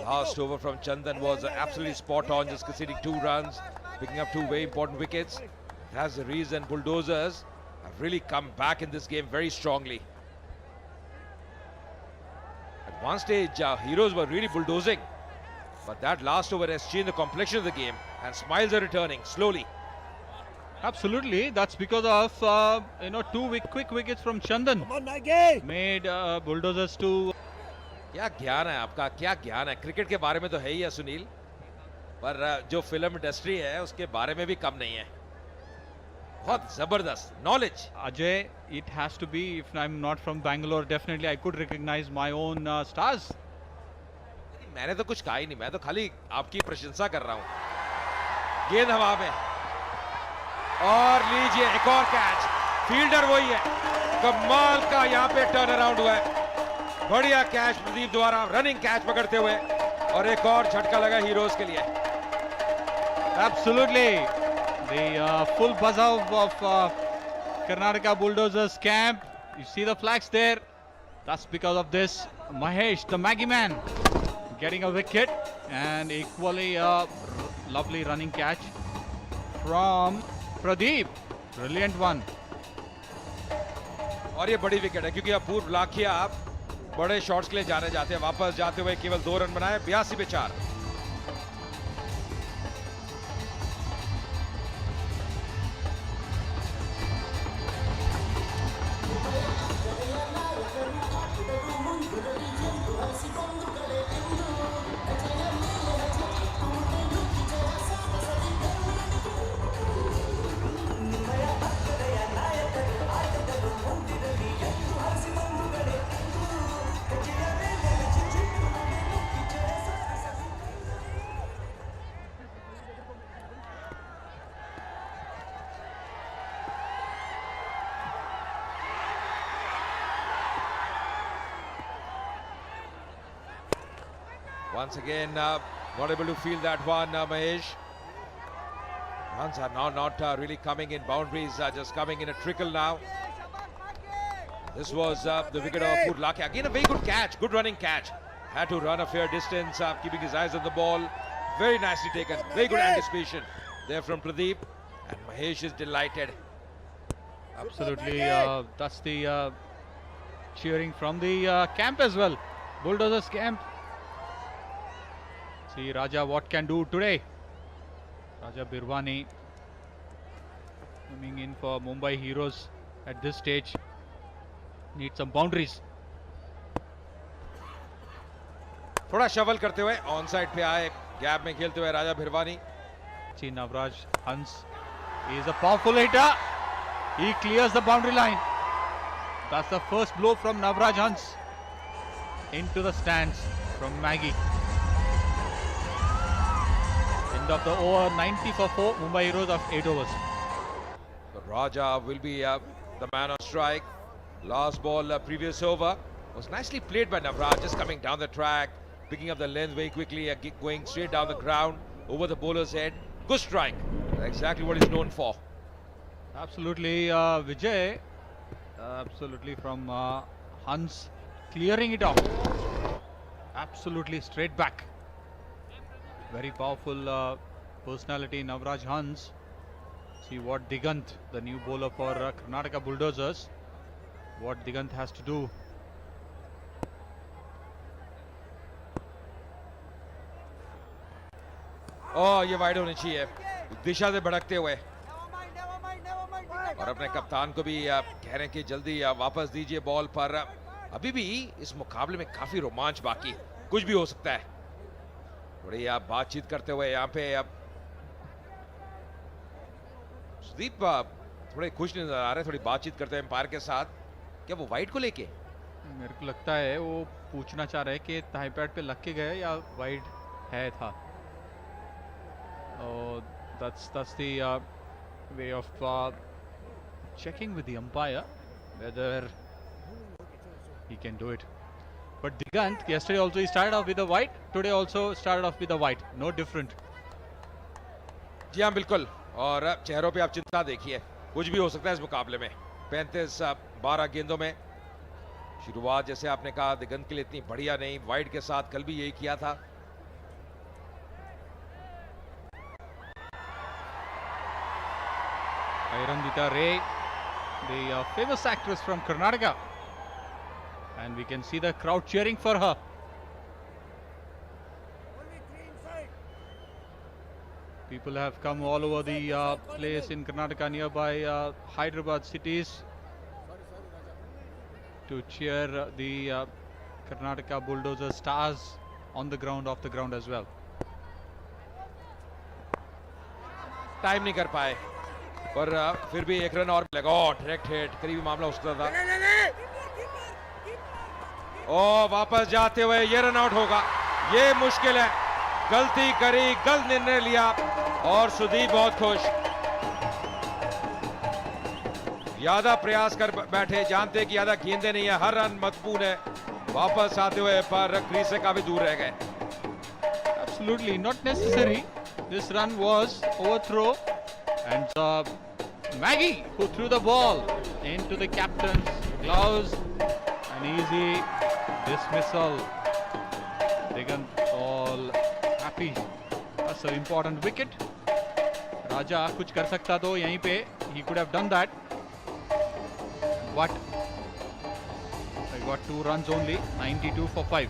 Last over from Chandan was absolutely spot on, just conceding 2 runs, picking up 2 very important wickets. That's the reason Bulldozers have really come back in this game very strongly. At one stage, Heroes were really bulldozing, but that last over has changed the complexion of the game, and smiles are returning slowly. Absolutely, that's because of 2 quick wickets from Chandan. Made Bulldozers to. क्या ज्ञान है आपका, क्या ज्ञान है cricket के बारे में तो है ही है सुनील, पर जो फिल्म इंडस्ट्री है उसके बारे में भी कम नहीं है. बहुत जबरदस्त knowledge. Ajay, it has to be. If I'm not from Bangalore, definitely I could recognize my own stars. मैंने तो कुछ कहा ही नहीं, मैं तो खाली आपकी प्रशंसा कर रहा हूं. गेंद हवा में और लीजिए एक और कैच. फील्डर वही है, कमाल का यहाँ पे टर्न अराउंड हुआ है. बढ़िया कैच प्रदीप द्वारा, रनिंग कैच पकड़ते हुए, और एक और झटका लगा हीरोज के लिए. Absolutely, the full buzz of Karnataka Bulldozers camp. You see the flags there. That's because of this. Mahesh, the Maggie man, getting a wicket, and equally a lovely running catch from Pradeep. Brilliant one. और ये बड़ी wicket है क्योंकि अब पूर्व लाखिया आप बड़े shots के लिए जाने जाते हैं. वापस जाते हुए केवल 2 रन बनाए, 82 पे 4. Once again, not able to feel that one, Mahesh. Runs are now not really coming in boundaries, just coming in a trickle now. This was the wicket of Purlake. Again, a very good catch, good running catch. Had to run a fair distance, keeping his eyes on the ball. Very nicely taken, very good anticipation there from Pradeep. And Mahesh is delighted. Absolutely, that's the cheering from the camp as well. Bulldozers camp. See Raja what can do today. Raja Birwani coming in for Mumbai Heroes at this stage. Need some boundaries. थोड़ा shovel करते हुए on side पे आए, gap में खेलते हुए राजा भिरवानी. See Navraj Hans is a powerful hitter. He clears the boundary line. That's the first blow from Navraj Hans into the stands from Maggie. End of the over, 90 for 4. Mumbai Heroes of 8 overs. So Raja will be the man on strike. Last ball, previous over, was nicely played by Navraj, just coming down the track, picking up the length very quickly, going straight down the ground, over the bowler's head. Good strike. That's exactly what he's known for. Absolutely, Vijay. Absolutely from Hans, clearing it out. Absolutely straight back. Very powerful personality, Navraj Hans. See what Digant, the new bowler for Karnataka Bulldozers, what Digant has to do. Oh, ये wide होनी चाहिए, दिशा से भड़कते हुए. और अपने कप्तान को भी कह रहे हैं कि जल्दी वापस दीजिए बॉल पर. अभी भी इस मुकाबले में काफी रोमांच बाकी, कुछ भी हो सकता है. थोड़ी बातचीत करते हुए यहाँ पे अब सुदीप थोड़े खुश नजर आ रहे हैं, थोड़ी बातचीत करते हैं एम्पायर के साथ. क्या वो वाइड को लेके? मेरे को लगता है वो पूछना चाह रहे हैं कि थाई पैड पे लग के गए या वाइड है था. That's the way of checking with the umpire whether he can do it. But Digant, yesterday also he started off with a white, today also started off with a white, no different. जी हाँ बिल्कुल, और चेहरों पे आप चिंता देखिए, कुछ भी हो सकता है इस मुकाबले में. 35-12 गेंदों में शुरुआत, जैसे आपने कहा दिगंत के लिए इतनी बढ़िया नहीं. वाइड के साथ कल भी यही किया था, Bairamjita Ray, the famous actress from Karnataka, and we can see the crowd cheering for her. People have come all over the place in Karnataka, nearby Hyderabad cities, to cheer the Karnataka Bulldozer stars on the ground, off the ground as well. Time नहीं कर पाए, पर फिर भी एक run और लगा। Direct hit, करीबी मामला हो सकता था। ओ वापस जाते हुए ये रन आउट होगा, ये मुश्किल है। गलती करी, गलत निर्णय लिया और सुदीप बहुत खुश। ज्यादा प्रयास कर बैठे, जानते कि ज्यादा गेंदे नहीं है, हर रन महत्वपूर्ण है। वापस आते हुए पर क्रीज से काफी दूर रह गए। Absolutely not necessary. This run was overthrow, and Maggie who threw the ball into the captain's gloves. An easy dismissal. Digant all happy. That's an important wicket. Raja कुछ कर सकता तो यहीं पे, he could have done that, but I got 2 runs only, 92 for 5.